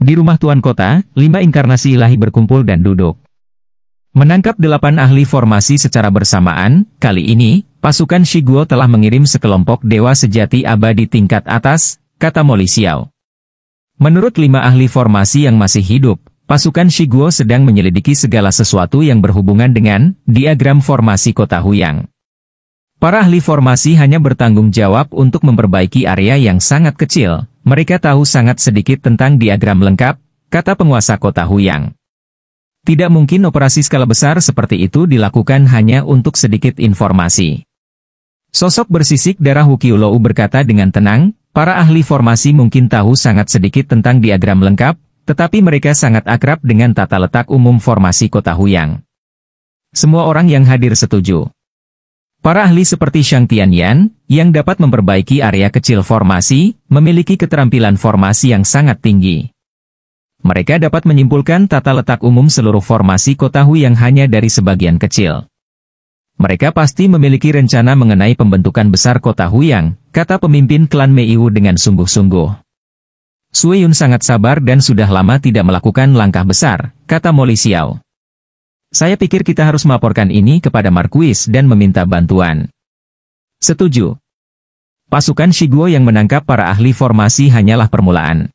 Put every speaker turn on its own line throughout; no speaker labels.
Di rumah Tuan Kota, 5 inkarnasi ilahi berkumpul dan duduk. Menangkap 8 ahli formasi secara bersamaan, kali ini, pasukan Shiguo telah mengirim sekelompok dewa sejati abadi tingkat atas, kata Mo Li Xiao. Menurut 5 ahli formasi yang masih hidup, pasukan Shiguo sedang menyelidiki segala sesuatu yang berhubungan dengan diagram formasi kota Huyang. Para ahli formasi hanya bertanggung jawab untuk memperbaiki area yang sangat kecil. Mereka tahu sangat sedikit tentang diagram lengkap, kata penguasa kota Huyang. Tidak mungkin operasi skala besar seperti itu dilakukan hanya untuk sedikit informasi. Sosok bersisik darah Wuqiulou berkata dengan tenang, para ahli formasi mungkin tahu sangat sedikit tentang diagram lengkap, tetapi mereka sangat akrab dengan tata letak umum formasi kota Huyang. Semua orang yang hadir setuju. Para ahli seperti Shang Tianyan, yang dapat memperbaiki area kecil formasi, memiliki keterampilan formasi yang sangat tinggi. Mereka dapat menyimpulkan tata letak umum seluruh formasi kota Huyang hanya dari sebagian kecil. Mereka pasti memiliki rencana mengenai pembentukan besar kota Huyang, kata pemimpin klan Meiwu dengan sungguh-sungguh. Sui Yun sangat sabar dan sudah lama tidak melakukan langkah besar, kata Mo Li Xiao. Saya pikir kita harus melaporkan ini kepada Marquis dan meminta bantuan. Setuju. Pasukan Shiguo yang menangkap para ahli formasi hanyalah permulaan.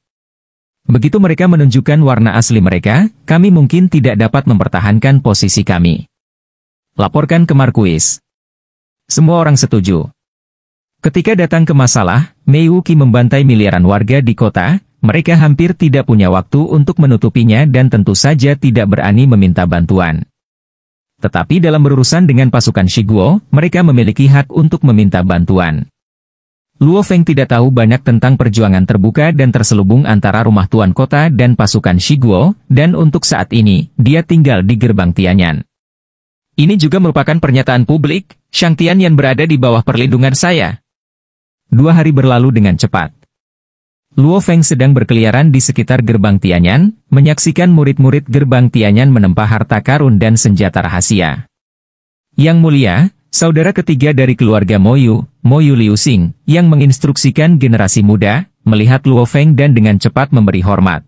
Begitu mereka menunjukkan warna asli mereka, kami mungkin tidak dapat mempertahankan posisi kami. Laporkan ke Marquis. Semua orang setuju. Ketika datang ke masalah, Mei Wuqi membantai miliaran warga di kota. Mereka hampir tidak punya waktu untuk menutupinya dan tentu saja tidak berani meminta bantuan. Tetapi dalam berurusan dengan pasukan Shiguo, mereka memiliki hak untuk meminta bantuan. Luo Feng tidak tahu banyak tentang perjuangan terbuka dan terselubung antara rumah Tuan Kota dan pasukan Shiguo, dan untuk saat ini, dia tinggal di gerbang Tianyan. Ini juga merupakan pernyataan publik, Shang Tianyan berada di bawah perlindungan saya. 2 hari berlalu dengan cepat. Luo Feng sedang berkeliaran di sekitar gerbang Tianyan, menyaksikan murid-murid gerbang Tianyan menempa harta karun dan senjata rahasia. Yang mulia, saudara ketiga dari keluarga Moyu Liu Xing, yang menginstruksikan generasi muda, melihat Luo Feng dan dengan cepat memberi hormat.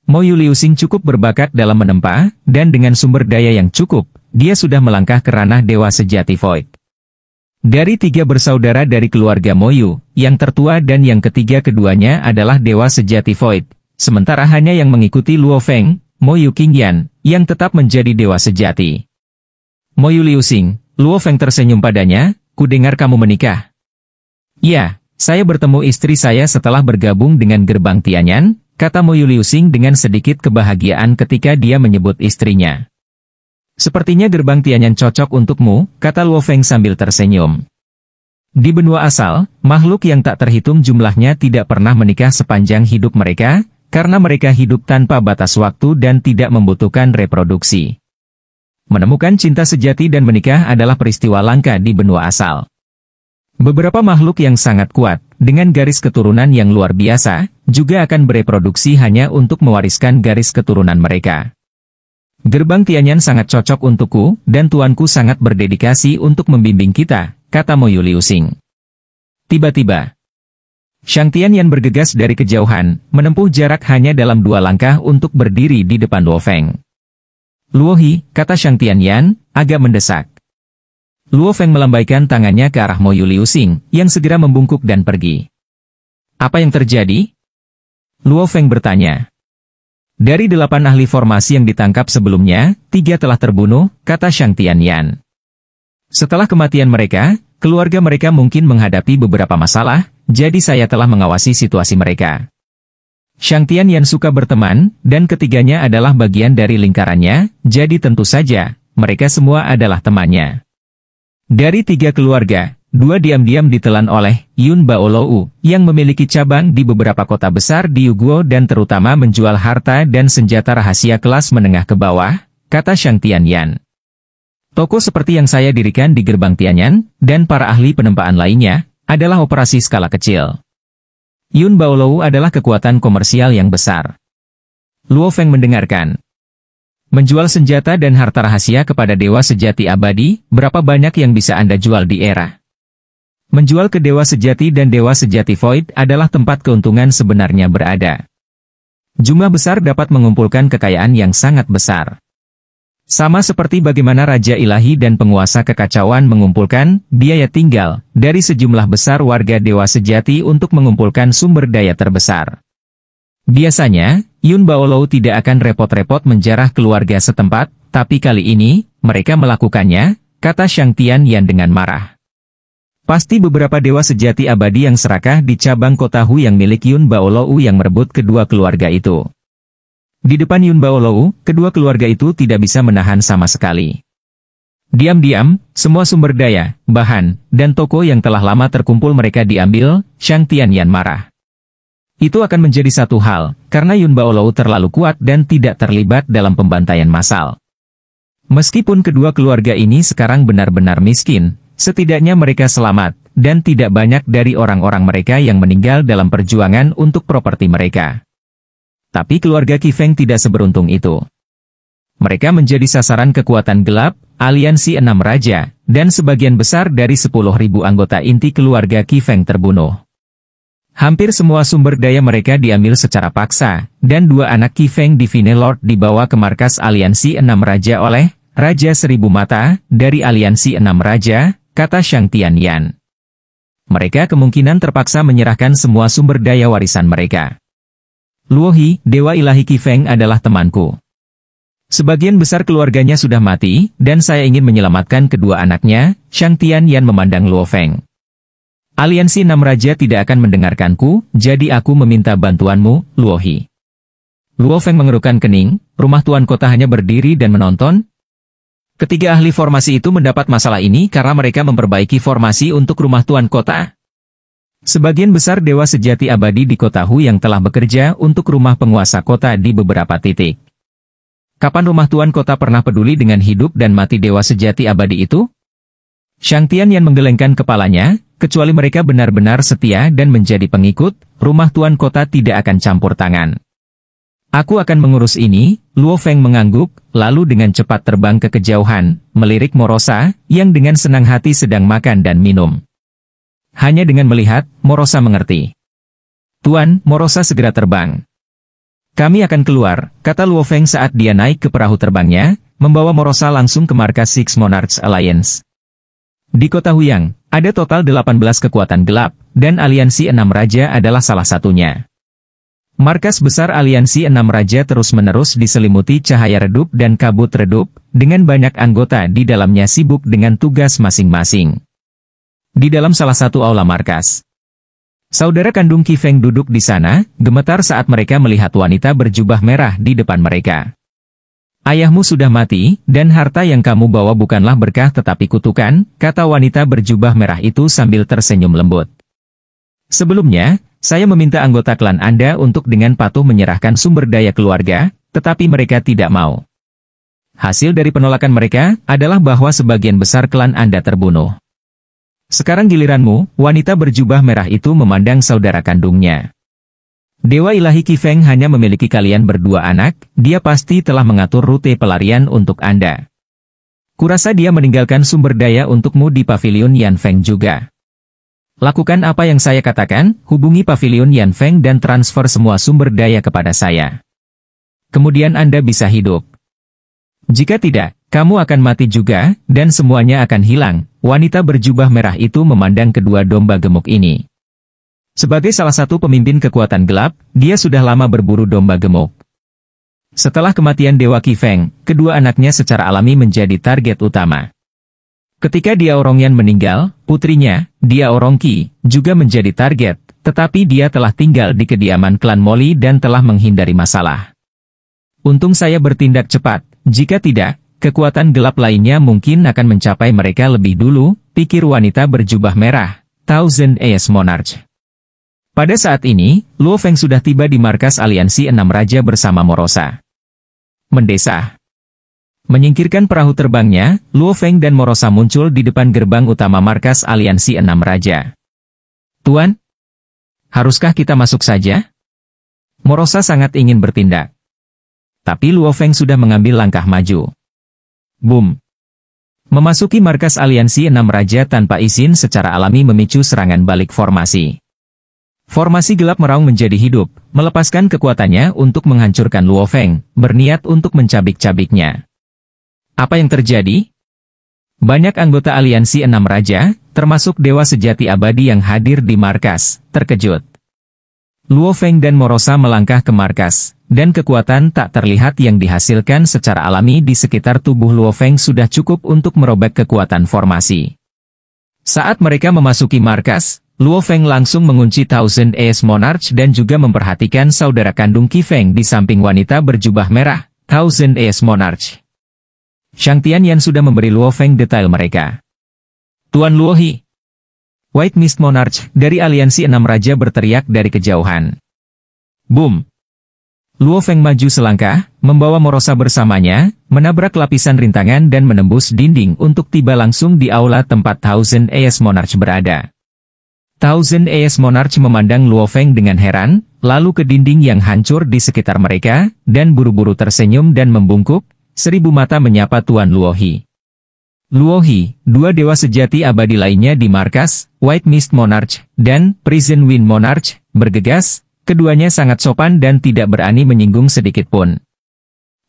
Moyu Liu Xing cukup berbakat dalam menempa, dan dengan sumber daya yang cukup, dia sudah melangkah ke ranah dewa sejati Void. Dari 3 bersaudara dari keluarga Moyu, yang tertua dan yang ketiga keduanya adalah dewa sejati Void, sementara hanya yang mengikuti Luo Feng, Moyu Qingyan, yang tetap menjadi dewa sejati. Moyu Liu Xing, Luo Feng tersenyum padanya, ku dengar kamu menikah. Ya, saya bertemu istri saya setelah bergabung dengan gerbang Tianyan, kata Moyu Liu Xing dengan sedikit kebahagiaan ketika dia menyebut istrinya. Sepertinya gerbang Tianyan cocok untukmu, kata Luo Feng sambil tersenyum. Di benua asal, makhluk yang tak terhitung jumlahnya tidak pernah menikah sepanjang hidup mereka, karena mereka hidup tanpa batas waktu dan tidak membutuhkan reproduksi. Menemukan cinta sejati dan menikah adalah peristiwa langka di benua asal. Beberapa makhluk yang sangat kuat, dengan garis keturunan yang luar biasa, juga akan bereproduksi hanya untuk mewariskan garis keturunan mereka. Gerbang Tianyan sangat cocok untukku, dan tuanku sangat berdedikasi untuk membimbing kita, kata Moyu Liu Xing. Tiba-tiba, Shang Tianyan bergegas dari kejauhan, menempuh jarak hanya dalam 2 langkah untuk berdiri di depan Luo Feng. Luo Hi, kata Shang Tianyan, agak mendesak. Luo Feng melambaikan tangannya ke arah Moyu Liu Xing, yang segera membungkuk dan pergi. Apa yang terjadi? Luo Feng bertanya. Dari 8 ahli formasi yang ditangkap sebelumnya, 3 telah terbunuh, kata Shang Tianyan. Setelah kematian mereka, keluarga mereka mungkin menghadapi beberapa masalah, jadi saya telah mengawasi situasi mereka. Shang Tianyan suka berteman, dan ketiganya adalah bagian dari lingkarannya, jadi tentu saja, mereka semua adalah temannya. Dari 3 keluarga, 2 diam-diam ditelan oleh Yun Baolou, yang memiliki cabang di beberapa kota besar di Yuguo dan terutama menjual harta dan senjata rahasia kelas menengah ke bawah, kata Shang Tianyan. Toko seperti yang saya dirikan di gerbang Tianyan, dan para ahli penempaan lainnya, adalah operasi skala kecil. Yun Baolou adalah kekuatan komersial yang besar. Luo Feng mendengarkan. Menjual senjata dan harta rahasia kepada dewa sejati abadi, berapa banyak yang bisa Anda jual di era? Menjual ke dewa sejati dan dewa sejati void adalah tempat keuntungan sebenarnya berada. Jumlah besar dapat mengumpulkan kekayaan yang sangat besar. Sama seperti bagaimana Raja Ilahi dan penguasa kekacauan mengumpulkan biaya tinggal dari sejumlah besar warga dewa sejati untuk mengumpulkan sumber daya terbesar. Biasanya, Yun Baolou tidak akan repot-repot menjarah keluarga setempat, tapi kali ini, mereka melakukannya, kata Shang Tianyan dengan marah. Pasti beberapa dewa sejati abadi yang serakah di cabang kota Hu yang milik Yun Baolou yang merebut kedua keluarga itu. Di depan Yun Baolou, kedua keluarga itu tidak bisa menahan sama sekali. Diam-diam, semua sumber daya, bahan, dan toko yang telah lama terkumpul mereka diambil, Shang Tianyan marah. Itu akan menjadi satu hal, karena Yun Baolou terlalu kuat dan tidak terlibat dalam pembantaian massal. Meskipun kedua keluarga ini sekarang benar-benar miskin, setidaknya mereka selamat, dan tidak banyak dari orang-orang mereka yang meninggal dalam perjuangan untuk properti mereka. Tapi keluarga Qi Feng tidak seberuntung itu. Mereka menjadi sasaran kekuatan gelap, aliansi 6 raja, dan sebagian besar dari 10.000 anggota inti keluarga Qi Feng terbunuh. Hampir semua sumber daya mereka diambil secara paksa, dan 2 anak Qi Feng Divine Lord dibawa ke markas aliansi 6 raja oleh Raja Seribu Mata, dari aliansi 6 raja, kata Shang Tianyan. Mereka kemungkinan terpaksa menyerahkan semua sumber daya warisan mereka. Luohi, Dewa Ilahi Qi Feng adalah temanku. Sebagian besar keluarganya sudah mati, dan saya ingin menyelamatkan kedua anaknya, Shang Tianyan memandang Luo Feng. Aliansi 6 Raja tidak akan mendengarkanku, jadi aku meminta bantuanmu, Luohi. Luo Feng mengerutkan kening, rumah tuan kota hanya berdiri dan menonton. Ketiga ahli formasi itu mendapat masalah ini karena mereka memperbaiki formasi untuk rumah tuan kota. Sebagian besar dewa sejati abadi di kota Hu yang telah bekerja untuk rumah penguasa kota di beberapa titik. Kapan rumah tuan kota pernah peduli dengan hidup dan mati dewa sejati abadi itu? Shang Tianyan menggelengkan kepalanya, kecuali mereka benar-benar setia dan menjadi pengikut, rumah tuan kota tidak akan campur tangan. Aku akan mengurus ini, Luo Feng mengangguk, lalu dengan cepat terbang ke kejauhan, melirik Morosa, yang dengan senang hati sedang makan dan minum. Hanya dengan melihat, Morosa mengerti. Tuan, Morosa segera terbang. Kami akan keluar, kata Luo Feng saat dia naik ke perahu terbangnya, membawa Morosa langsung ke markas Six Monarchs Alliance. Di kota Huyang, ada total 18 kekuatan gelap, dan aliansi 6 raja adalah salah satunya. Markas besar aliansi 6 raja terus-menerus diselimuti cahaya redup dan kabut redup, dengan banyak anggota di dalamnya sibuk dengan tugas masing-masing. Di dalam salah satu aula markas, saudara kandung Qi Feng duduk di sana, gemetar saat mereka melihat wanita berjubah merah di depan mereka. Ayahmu sudah mati, dan harta yang kamu bawa bukanlah berkah tetapi kutukan, kata wanita berjubah merah itu sambil tersenyum lembut. Sebelumnya, saya meminta anggota klan Anda untuk dengan patuh menyerahkan sumber daya keluarga, tetapi mereka tidak mau. Hasil dari penolakan mereka adalah bahwa sebagian besar klan Anda terbunuh. Sekarang giliranmu, wanita berjubah merah itu memandang saudara kandungnya. Dewa Ilahi Qi Feng hanya memiliki kalian berdua anak, dia pasti telah mengatur rute pelarian untuk Anda. Kurasa dia meninggalkan sumber daya untukmu di pavilion Yan Feng juga. Lakukan apa yang saya katakan, hubungi pavilion Yan Feng dan transfer semua sumber daya kepada saya. Kemudian Anda bisa hidup. Jika tidak, kamu akan mati juga, dan semuanya akan hilang. Wanita berjubah merah itu memandang kedua domba gemuk ini. Sebagai salah satu pemimpin kekuatan gelap, dia sudah lama berburu domba gemuk. Setelah kematian Dewa Qi Feng, kedua anaknya secara alami menjadi target utama. Ketika Dia Orongyan meninggal, putrinya, Dia Orongqi, juga menjadi target, tetapi dia telah tinggal di kediaman klan Moli dan telah menghindari masalah. Untung saya bertindak cepat, jika tidak, kekuatan gelap lainnya mungkin akan mencapai mereka lebih dulu, pikir wanita berjubah merah, Thousand Eyes Monarch. Pada saat ini, Luo Feng sudah tiba di markas aliansi 6 raja bersama Morosa. Mendesah. Menyingkirkan perahu terbangnya, Luo Feng dan Morosa muncul di depan gerbang utama markas aliansi 6 raja. Tuan, haruskah kita masuk saja? Morosa sangat ingin bertindak. Tapi Luo Feng sudah mengambil langkah maju. Boom! Memasuki markas aliansi 6 raja tanpa izin secara alami memicu serangan balik formasi. Formasi gelap meraung menjadi hidup, melepaskan kekuatannya untuk menghancurkan Luo Feng, berniat untuk mencabik-cabiknya. Apa yang terjadi? Banyak anggota aliansi 6 raja, termasuk Dewa Sejati Abadi yang hadir di markas, terkejut. Luo Feng dan Morosa melangkah ke markas, dan kekuatan tak terlihat yang dihasilkan secara alami di sekitar tubuh Luo Feng sudah cukup untuk merobek kekuatan formasi. Saat mereka memasuki markas, Luo Feng langsung mengunci Thousand Ace Monarch dan juga memperhatikan saudara kandung Qi Feng di samping wanita berjubah merah, Thousand Ace Monarch. Shang Tianyan sudah memberi Luo Feng detail mereka. Tuan Luo He, White Mist Monarch dari aliansi 6 raja berteriak dari kejauhan. Boom! Luo Feng maju selangkah, membawa Morosa bersamanya, menabrak lapisan rintangan dan menembus dinding untuk tiba langsung di aula tempat Thousand Ace Monarch berada. Thousand Ace Monarch memandang Luo Feng dengan heran, lalu ke dinding yang hancur di sekitar mereka, dan buru-buru tersenyum dan membungkuk, 1000 mata menyapa Tuan Luo He. Luo He, 2 dewa sejati abadi lainnya di markas, White Mist Monarch, dan Prison Wind Monarch, bergegas, keduanya sangat sopan dan tidak berani menyinggung sedikit pun.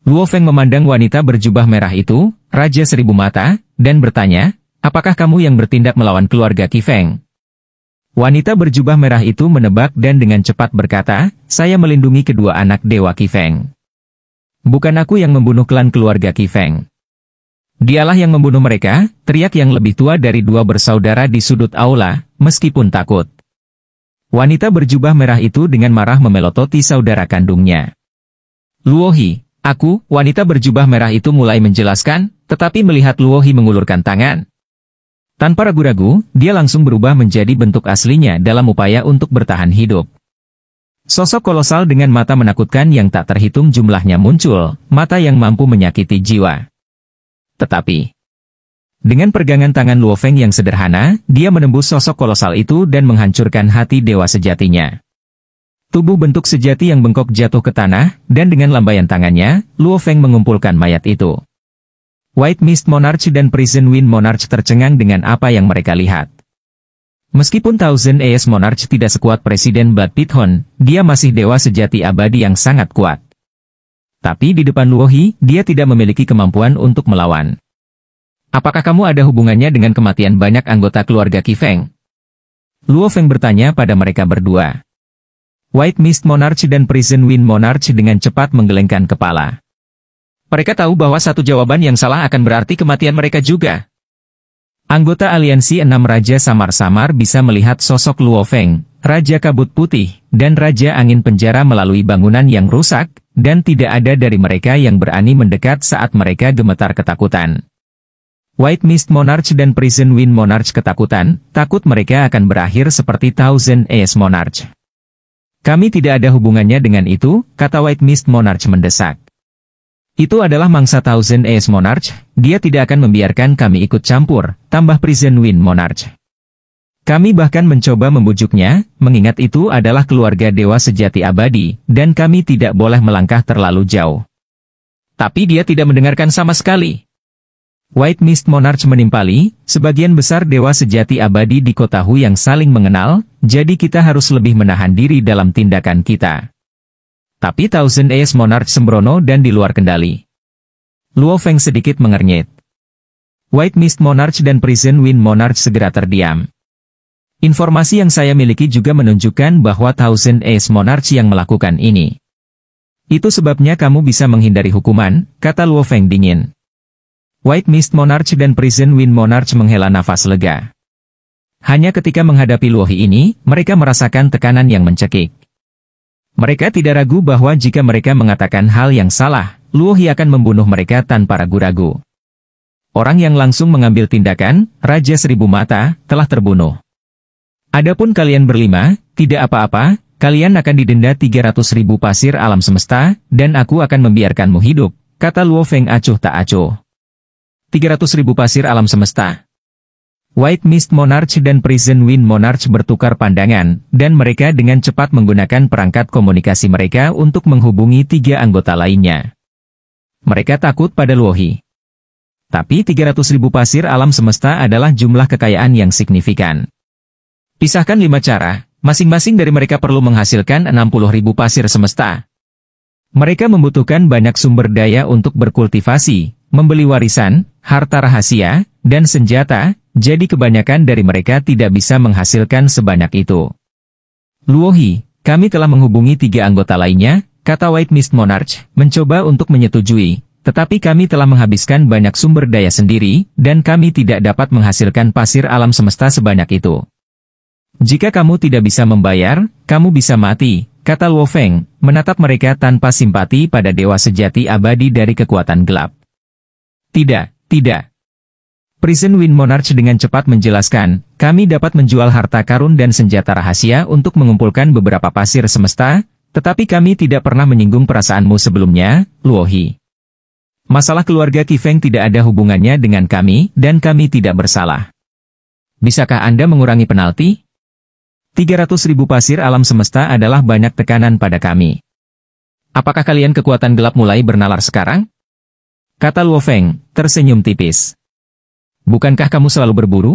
Luo Feng memandang wanita berjubah merah itu, Raja 1000 mata, dan bertanya, apakah kamu yang bertindak melawan keluarga Qi Feng? Wanita berjubah merah itu menebak dan dengan cepat berkata, saya melindungi kedua anak dewa Qi Feng. Bukan aku yang membunuh klan keluarga Qi Feng. Dialah yang membunuh mereka, teriak yang lebih tua dari 2 bersaudara di sudut aula, meskipun takut. Wanita berjubah merah itu dengan marah memelototi saudara kandungnya. Luo He, aku, wanita berjubah merah itu mulai menjelaskan, tetapi melihat Luo He mengulurkan tangan. Tanpa ragu-ragu, dia langsung berubah menjadi bentuk aslinya dalam upaya untuk bertahan hidup. Sosok kolosal dengan mata menakutkan yang tak terhitung jumlahnya muncul, mata yang mampu menyakiti jiwa. Tetapi, dengan pergangan tangan Luo Feng yang sederhana, dia menembus sosok kolosal itu dan menghancurkan hati dewa sejatinya. Tubuh bentuk sejati yang bengkok jatuh ke tanah, dan dengan lambaian tangannya, Luo Feng mengumpulkan mayat itu. White Mist Monarch dan Prison Wind Monarch tercengang dengan apa yang mereka lihat. Meskipun Thousand Ace Monarch tidak sekuat Presiden Blood Pithon, dia masih dewa sejati abadi yang sangat kuat. Tapi di depan Luo He, dia tidak memiliki kemampuan untuk melawan. Apakah kamu ada hubungannya dengan kematian banyak anggota keluarga Qi Feng? Luo Feng bertanya pada mereka berdua. White Mist Monarch dan Prison Wind Monarch dengan cepat menggelengkan kepala. Mereka tahu bahwa satu jawaban yang salah akan berarti kematian mereka juga. Anggota aliansi 6 raja samar-samar bisa melihat sosok Luo Feng, Raja Kabut Putih, dan Raja Angin Penjara melalui bangunan yang rusak, dan tidak ada dari mereka yang berani mendekat saat mereka gemetar ketakutan. White Mist Monarch dan Prison Wind Monarch ketakutan, takut mereka akan berakhir seperti Thousand Ace Monarch. Kami tidak ada hubungannya dengan itu, kata White Mist Monarch mendesak. Itu adalah mangsa Thousand Ace Monarch, dia tidak akan membiarkan kami ikut campur, tambah Prison Wind Monarch. Kami bahkan mencoba membujuknya, mengingat itu adalah keluarga dewa sejati abadi, dan kami tidak boleh melangkah terlalu jauh. Tapi dia tidak mendengarkan sama sekali. White Mist Monarch menimpali, sebagian besar dewa sejati abadi di kota Hu yang saling mengenal, jadi kita harus lebih menahan diri dalam tindakan kita. Tapi Thousand Ace Monarch sembrono dan di luar kendali. Luo Feng sedikit mengernyit. White Mist Monarch dan Prison Wind Monarch segera terdiam. Informasi yang saya miliki juga menunjukkan bahwa Thousand Ace Monarch yang melakukan ini. Itu sebabnya kamu bisa menghindari hukuman, kata Luo Feng dingin. White Mist Monarch dan Prison Wind Monarch menghela nafas lega. Hanya ketika menghadapi Luo He ini, mereka merasakan tekanan yang mencekik. Mereka tidak ragu bahwa jika mereka mengatakan hal yang salah, Luo He akan membunuh mereka tanpa ragu-ragu. Orang yang langsung mengambil tindakan, Raja 1000 Mata, telah terbunuh. Adapun kalian berlima, tidak apa-apa, kalian akan didenda 300.000 pasir alam semesta, dan aku akan membiarkanmu hidup, kata Luo Feng acuh tak acuh. 300.000 pasir alam semesta. White Mist Monarch dan Prison Wind Monarch bertukar pandangan, dan mereka dengan cepat menggunakan perangkat komunikasi mereka untuk menghubungi 3 anggota lainnya. Mereka takut pada Luohi. Tapi 300.000 pasir alam semesta adalah jumlah kekayaan yang signifikan. Pisahkan 5 cara, masing-masing dari mereka perlu menghasilkan 60.000 pasir semesta. Mereka membutuhkan banyak sumber daya untuk berkultivasi, membeli warisan, harta rahasia, dan senjata, jadi kebanyakan dari mereka tidak bisa menghasilkan sebanyak itu. Luohi, kami telah menghubungi 3 anggota lainnya, kata White Mist Monarch, mencoba untuk menyetujui. Tetapi kami telah menghabiskan banyak sumber daya sendiri, dan kami tidak dapat menghasilkan pasir alam semesta sebanyak itu. Jika kamu tidak bisa membayar, kamu bisa mati, kata Luo Feng, menatap mereka tanpa simpati pada dewa sejati abadi dari kekuatan gelap. Tidak, tidak. Prison Wind Monarch dengan cepat menjelaskan, kami dapat menjual harta karun dan senjata rahasia untuk mengumpulkan beberapa pasir semesta, tetapi kami tidak pernah menyinggung perasaanmu sebelumnya, Luohi. Masalah keluarga Qi Feng tidak ada hubungannya dengan kami, dan kami tidak bersalah. Bisakah Anda mengurangi penalti? 300.000 pasir alam semesta adalah banyak tekanan pada kami. Apakah kalian kekuatan gelap mulai bernalar sekarang? Kata Luo Feng, tersenyum tipis. Bukankah kamu selalu berburu?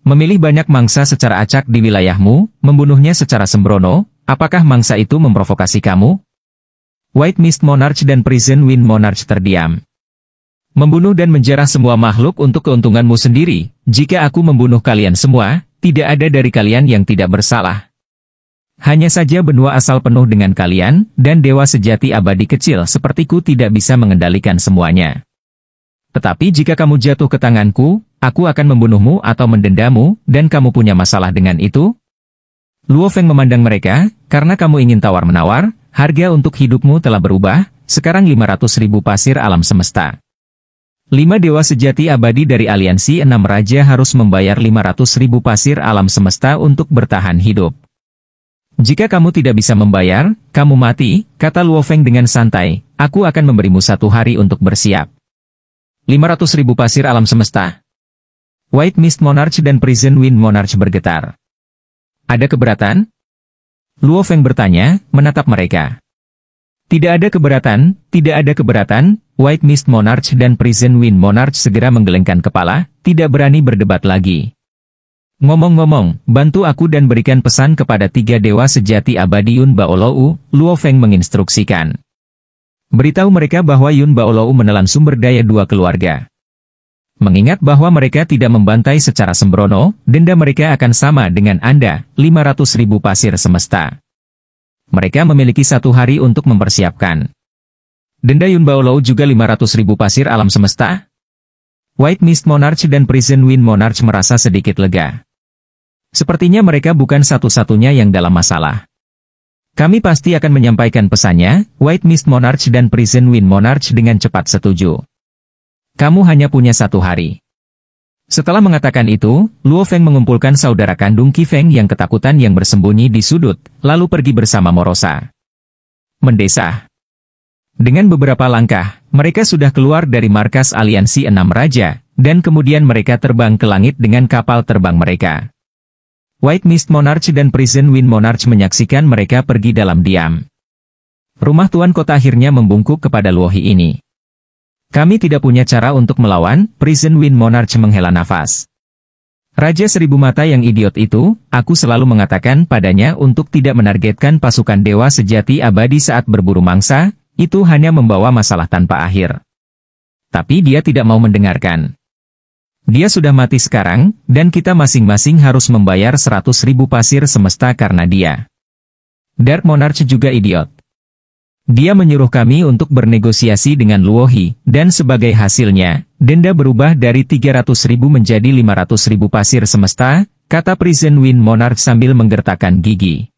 Memilih banyak mangsa secara acak di wilayahmu, membunuhnya secara sembrono, apakah mangsa itu memprovokasi kamu? White Mist Monarch dan Prison Wind Monarch terdiam. Membunuh dan menjarah semua makhluk untuk keuntunganmu sendiri. Jika aku membunuh kalian semua, tidak ada dari kalian yang tidak bersalah. Hanya saja benua asal penuh dengan kalian, dan dewa sejati abadi kecil sepertiku tidak bisa mengendalikan semuanya. Tetapi jika kamu jatuh ke tanganku, aku akan membunuhmu atau mendendamu, dan kamu punya masalah dengan itu? Luo Feng memandang mereka, karena kamu ingin tawar-menawar, harga untuk hidupmu telah berubah, sekarang 500.000 pasir alam semesta. 5 dewa sejati abadi dari aliansi 6 raja harus membayar 500.000 pasir alam semesta untuk bertahan hidup. Jika kamu tidak bisa membayar, kamu mati, kata Luo Feng dengan santai, aku akan memberimu 1 hari untuk bersiap. 500.000 pasir alam semesta. White Mist Monarch dan Prison Wind Monarch bergetar. Ada keberatan? Luo Feng bertanya, menatap mereka. Tidak ada keberatan, tidak ada keberatan, White Mist Monarch dan Prison Wind Monarch segera menggelengkan kepala, tidak berani berdebat lagi. Ngomong-ngomong, bantu aku dan berikan pesan kepada 3 dewa sejati abadi Yun Baolou, Luo Feng menginstruksikan. Beritahu mereka bahwa Yun Baolou menelan sumber daya 2 keluarga. Mengingat bahwa mereka tidak membantai secara sembrono, denda mereka akan sama dengan Anda, 500.000 pasir semesta. Mereka memiliki 1 hari untuk mempersiapkan. Denda Yun Baolou juga 500.000 pasir alam semesta? White Mist Monarch dan Prison Wind Monarch merasa sedikit lega. Sepertinya mereka bukan satu-satunya yang dalam masalah. Kami pasti akan menyampaikan pesannya, White Mist Monarch dan Prison Wind Monarch dengan cepat setuju. Kamu hanya punya 1 hari. Setelah mengatakan itu, Luo Feng mengumpulkan saudara kandung Qi Feng yang ketakutan yang bersembunyi di sudut, lalu pergi bersama Morosa. Mendesah. Dengan beberapa langkah, mereka sudah keluar dari markas aliansi 6 raja, dan kemudian mereka terbang ke langit dengan kapal terbang mereka. White Mist Monarch dan Prison Wind Monarch menyaksikan mereka pergi dalam diam. Rumah Tuan Kota akhirnya membungkuk kepada Luohi ini. Kami tidak punya cara untuk melawan, Prison Wind Monarch menghela nafas. Raja Seribu Mata yang idiot itu, aku selalu mengatakan padanya untuk tidak menargetkan pasukan dewa sejati abadi saat berburu mangsa, itu hanya membawa masalah tanpa akhir. Tapi dia tidak mau mendengarkan. Dia sudah mati sekarang, dan kita masing-masing harus membayar 100.000 pasir semesta karena dia. Dark Monarch juga idiot. Dia menyuruh kami untuk bernegosiasi dengan Luohi, dan sebagai hasilnya, denda berubah dari 300.000 menjadi 500.000 pasir semesta, kata Prison Wind Monarch sambil menggertakkan gigi.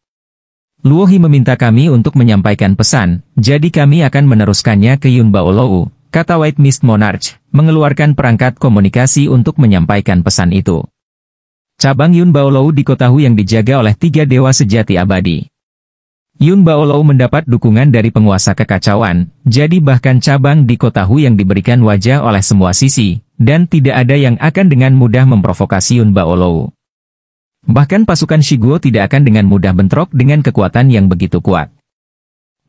Luohi meminta kami untuk menyampaikan pesan, jadi kami akan meneruskannya ke Yun Baolou, kata White Mist Monarch, mengeluarkan perangkat komunikasi untuk menyampaikan pesan itu. Cabang Yun Baolou di kota Hu yang dijaga oleh 3 dewa sejati abadi. Yun Baolou mendapat dukungan dari penguasa kekacauan, jadi bahkan cabang di kota Hu yang diberikan wajah oleh semua sisi, dan tidak ada yang akan dengan mudah memprovokasi Yun Baolou. Bahkan pasukan Shiguo tidak akan dengan mudah bentrok dengan kekuatan yang begitu kuat.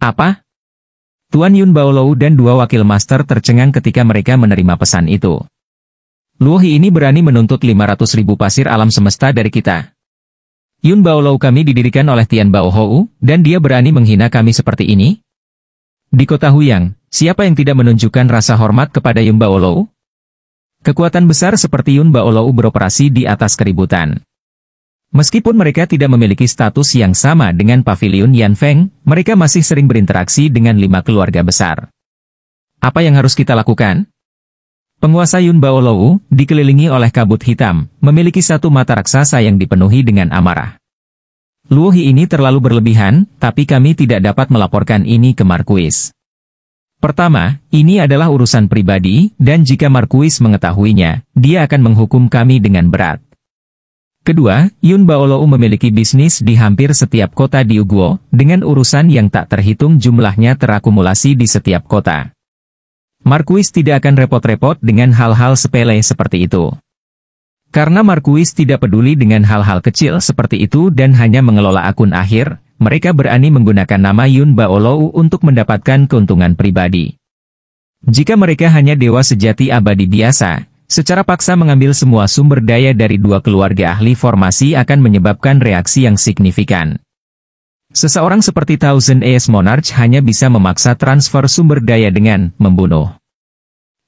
Apa? Tuan Yun Baolou dan dua wakil master tercengang ketika mereka menerima pesan itu. Luohi ini berani menuntut 500.000 pasir alam semesta dari kita. Yun Baolou kami didirikan oleh Tian Baohou, dan dia berani menghina kami seperti ini? Di kota Huyang, siapa yang tidak menunjukkan rasa hormat kepada Yun Baolou? Kekuatan besar seperti Yun Baolou beroperasi di atas keributan. Meskipun mereka tidak memiliki status yang sama dengan Paviliun Yan Feng, mereka masih sering berinteraksi dengan 5 keluarga besar. Apa yang harus kita lakukan? Penguasa Yun Baolou, dikelilingi oleh kabut hitam, memiliki satu mata raksasa yang dipenuhi dengan amarah. Luohi ini terlalu berlebihan, tapi kami tidak dapat melaporkan ini ke Markuis. Pertama, ini adalah urusan pribadi, dan jika Markuis mengetahuinya, dia akan menghukum kami dengan berat. Kedua, Yun Baolou memiliki bisnis di hampir setiap kota di Uguo, dengan urusan yang tak terhitung jumlahnya terakumulasi di setiap kota. Markuis tidak akan repot-repot dengan hal-hal sepele seperti itu. Karena Markuis tidak peduli dengan hal-hal kecil seperti itu dan hanya mengelola akun akhir, mereka berani menggunakan nama Yun Baolou untuk mendapatkan keuntungan pribadi. Jika mereka hanya dewa sejati abadi biasa, secara paksa mengambil semua sumber daya dari dua keluarga ahli formasi akan menyebabkan reaksi yang signifikan. Seseorang seperti Thousand Ace Monarch hanya bisa memaksa transfer sumber daya dengan membunuh.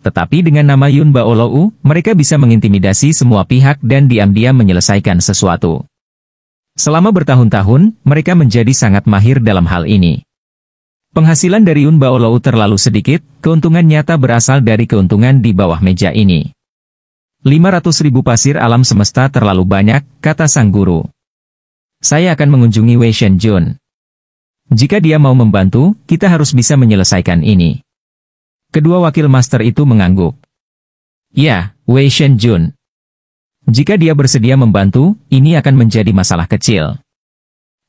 Tetapi dengan nama Yun Baolou, mereka bisa mengintimidasi semua pihak dan diam-diam menyelesaikan sesuatu. Selama bertahun-tahun, mereka menjadi sangat mahir dalam hal ini. Penghasilan dari Yun Baolou terlalu sedikit, keuntungan nyata berasal dari keuntungan di bawah meja ini. 500.000 pasir alam semesta terlalu banyak, kata sang guru. Saya akan mengunjungi Wei Shenjun. Jika dia mau membantu, kita harus bisa menyelesaikan ini. Kedua wakil master itu mengangguk. Ya, Wei Shenjun. Jika dia bersedia membantu, ini akan menjadi masalah kecil.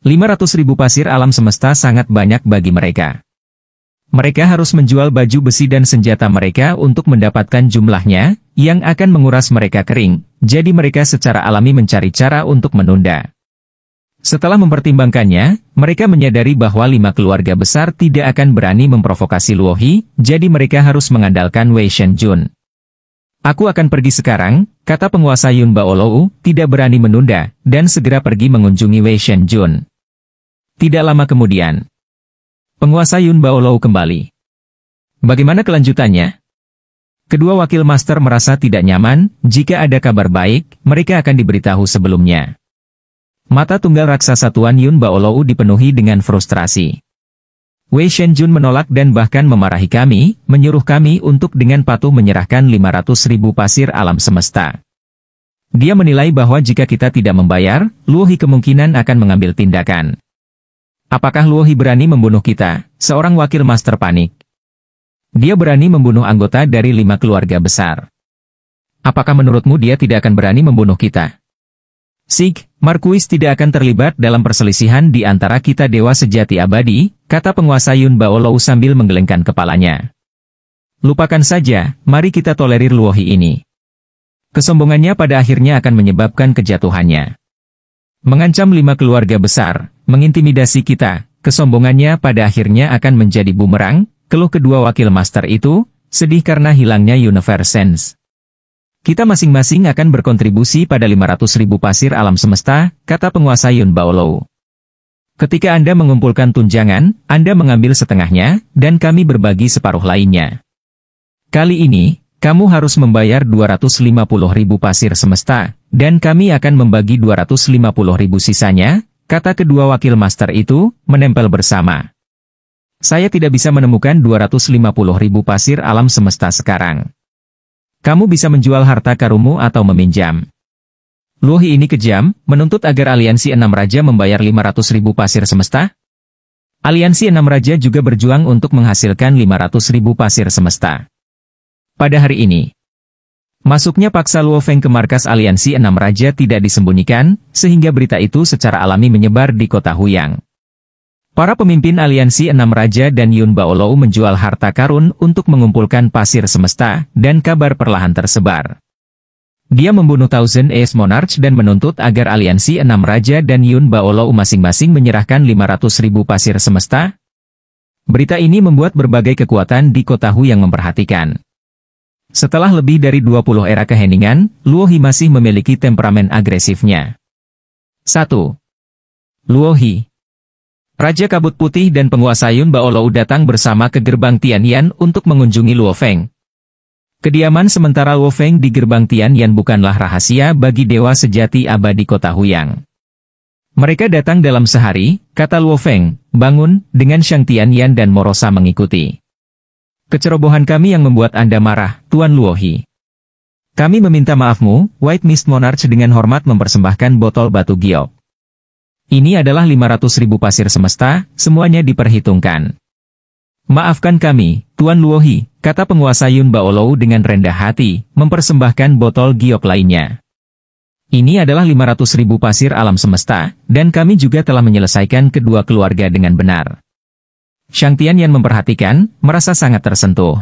500.000 pasir alam semesta sangat banyak bagi mereka. Mereka harus menjual baju besi dan senjata mereka untuk mendapatkan jumlahnya, yang akan menguras mereka kering, jadi mereka secara alami mencari cara untuk menunda. Setelah mempertimbangkannya, mereka menyadari bahwa 5 keluarga besar tidak akan berani memprovokasi Luohi, jadi mereka harus mengandalkan Wei Shenjun. Aku akan pergi sekarang, kata penguasa Yun Baolou, tidak berani menunda, dan segera pergi mengunjungi Wei Shenjun. Tidak lama kemudian, penguasa Yun Baolou kembali. Bagaimana kelanjutannya? Kedua wakil master merasa tidak nyaman, jika ada kabar baik, mereka akan diberitahu sebelumnya. Mata tunggal raksasa Tuan Yun Baolou dipenuhi dengan frustrasi. Wei Shenjun menolak dan bahkan memarahi kami, menyuruh kami untuk dengan patuh menyerahkan 500.000 pasir alam semesta. Dia menilai bahwa jika kita tidak membayar, Luohi kemungkinan akan mengambil tindakan. Apakah Luohi berani membunuh kita? Seorang wakil master panik. Dia berani membunuh anggota dari 5 keluarga besar. Apakah menurutmu dia tidak akan berani membunuh kita? Sig, Markuis tidak akan terlibat dalam perselisihan di antara kita dewa sejati abadi, kata penguasa Yun Baolou sambil menggelengkan kepalanya. Lupakan saja, mari kita tolerir Luohi ini. Kesombongannya pada akhirnya akan menyebabkan kejatuhannya. Mengancam 5 keluarga besar, mengintimidasi kita, kesombongannya pada akhirnya akan menjadi bumerang, keluh kedua wakil master itu, sedih karena hilangnya Universe Sense. Kita masing-masing akan berkontribusi pada 500.000 pasir alam semesta, kata penguasa Yun Baolou. Ketika Anda mengumpulkan tunjangan, Anda mengambil setengahnya, dan kami berbagi separuh lainnya. Kali ini, kamu harus membayar 250.000 pasir semesta, dan kami akan membagi 250.000 sisanya, kata kedua wakil master itu, menempel bersama. Saya tidak bisa menemukan 250.000 pasir alam semesta sekarang. Kamu bisa menjual harta karunmu atau meminjam. Luohi ini kejam, menuntut agar aliansi 6 raja membayar 500.000 pasir semesta. Aliansi 6 raja juga berjuang untuk menghasilkan 500.000 pasir semesta. Pada hari ini, masuknya paksa Luo Feng ke markas aliansi 6 raja tidak disembunyikan, sehingga berita itu secara alami menyebar di kota Huyang. Para pemimpin aliansi 6 raja dan Yun Baolou menjual harta karun untuk mengumpulkan pasir semesta, dan kabar perlahan tersebar. Dia membunuh Thousand Ace Monarch dan menuntut agar aliansi 6 raja dan Yun Baolou masing-masing menyerahkan 500.000 pasir semesta. Berita ini membuat berbagai kekuatan di kota Hu yang memperhatikan. Setelah lebih dari 20 era keheningan, Luo He masih memiliki temperamen agresifnya. 1. Luo He. Raja Kabut Putih dan penguasa Yun Baolou datang bersama ke gerbang Tianyan untuk mengunjungi Luo Feng. Kediaman sementara Luo Feng di gerbang Tianyan bukanlah rahasia bagi dewa sejati abadi kota Huyang. Mereka datang dalam sehari, kata Luo Feng, bangun, dengan Shang Tianyan dan Morosa mengikuti. Kecerobohan kami yang membuat Anda marah, Tuan Luo He. Kami meminta maafmu, White Mist Monarch dengan hormat mempersembahkan botol batu giok. Ini adalah 500.000 pasir semesta, semuanya diperhitungkan. Maafkan kami, Tuan Luo He, kata penguasa Yun Baolou dengan rendah hati, mempersembahkan botol giok lainnya. Ini adalah 500.000 pasir alam semesta, dan kami juga telah menyelesaikan kedua keluarga dengan benar. Shang Tianyan memperhatikan, merasa sangat tersentuh.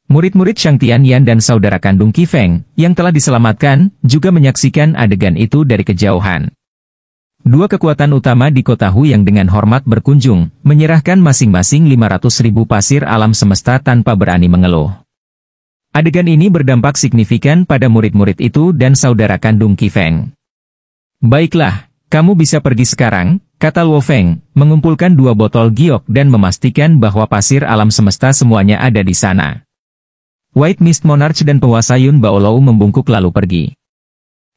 Murid-murid Shang Tianyan dan saudara kandung Qi Feng, yang telah diselamatkan, juga menyaksikan adegan itu dari kejauhan. Dua kekuatan utama di kota Hu yang dengan hormat berkunjung, menyerahkan masing-masing 500.000 pasir alam semesta tanpa berani mengeluh. Adegan ini berdampak signifikan pada murid-murid itu dan saudara kandung Qi Feng. Baiklah, kamu bisa pergi sekarang, kata Luo Feng, mengumpulkan 2 botol giok dan memastikan bahwa pasir alam semesta semuanya ada di sana. White Mist Monarch dan penguasa Yun Baolou membungkuk lalu pergi.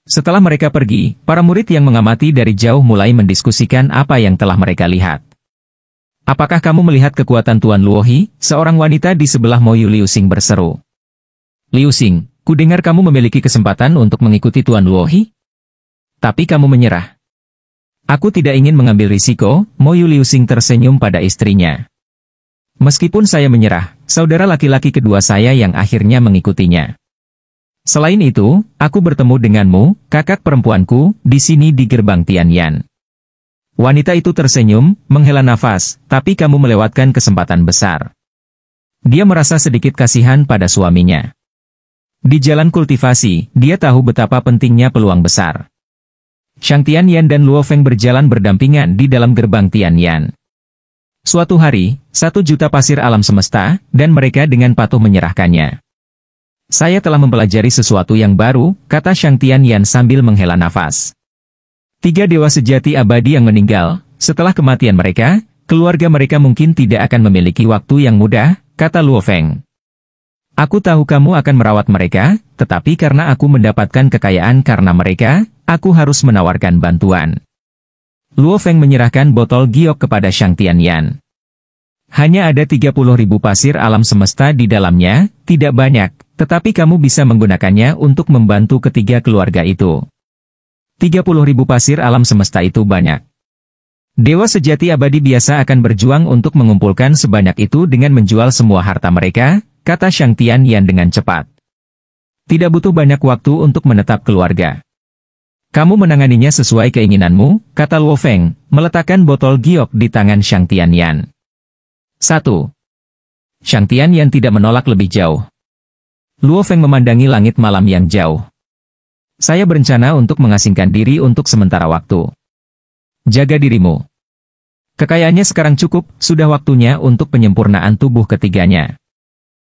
Setelah mereka pergi, para murid yang mengamati dari jauh mulai mendiskusikan apa yang telah mereka lihat. Apakah kamu melihat kekuatan Tuan Luo He? Seorang wanita di sebelah Mo Yu Liu Xing berseru. Liu Xing, ku dengar kamu memiliki kesempatan untuk mengikuti Tuan Luo He? Tapi kamu menyerah. Aku tidak ingin mengambil risiko, Mo Yu Liu Xing tersenyum pada istrinya. Meskipun saya menyerah, saudara laki-laki kedua saya yang akhirnya mengikutinya. Selain itu, aku bertemu denganmu, kakak perempuanku, di sini di gerbang Tianyan. Wanita itu tersenyum, menghela nafas, tapi kamu melewatkan kesempatan besar. Dia merasa sedikit kasihan pada suaminya. Di jalan kultivasi, dia tahu betapa pentingnya peluang besar. Shang Tianyan dan Luo Feng berjalan berdampingan di dalam gerbang Tianyan. Suatu hari, 1 juta pasir alam semesta, dan mereka dengan patuh menyerahkannya. Saya telah mempelajari sesuatu yang baru, kata Shang Tianyan sambil menghela nafas. 3 dewa sejati abadi yang meninggal, setelah kematian mereka, keluarga mereka mungkin tidak akan memiliki waktu yang mudah, kata Luo Feng. Aku tahu kamu akan merawat mereka, tetapi karena aku mendapatkan kekayaan karena mereka, aku harus menawarkan bantuan. Luo Feng menyerahkan botol giok kepada Shang Tianyan. Hanya ada 30.000 pasir alam semesta di dalamnya, tidak banyak. Tetapi kamu bisa menggunakannya untuk membantu ketiga keluarga itu. 30.000 pasir alam semesta itu banyak. Dewa sejati abadi biasa akan berjuang untuk mengumpulkan sebanyak itu dengan menjual semua harta mereka, kata Shang Tianyan dengan cepat. Tidak butuh banyak waktu untuk menetap keluarga. Kamu menanganinya sesuai keinginanmu, kata Luo Feng, meletakkan botol giok di tangan Shang Tianyan. 1. Shang Tianyan tidak menolak lebih jauh. Luo Feng memandangi langit malam yang jauh. Saya berencana untuk mengasingkan diri untuk sementara waktu. Jaga dirimu. Kekayaannya sekarang cukup, sudah waktunya untuk penyempurnaan tubuh ketiganya.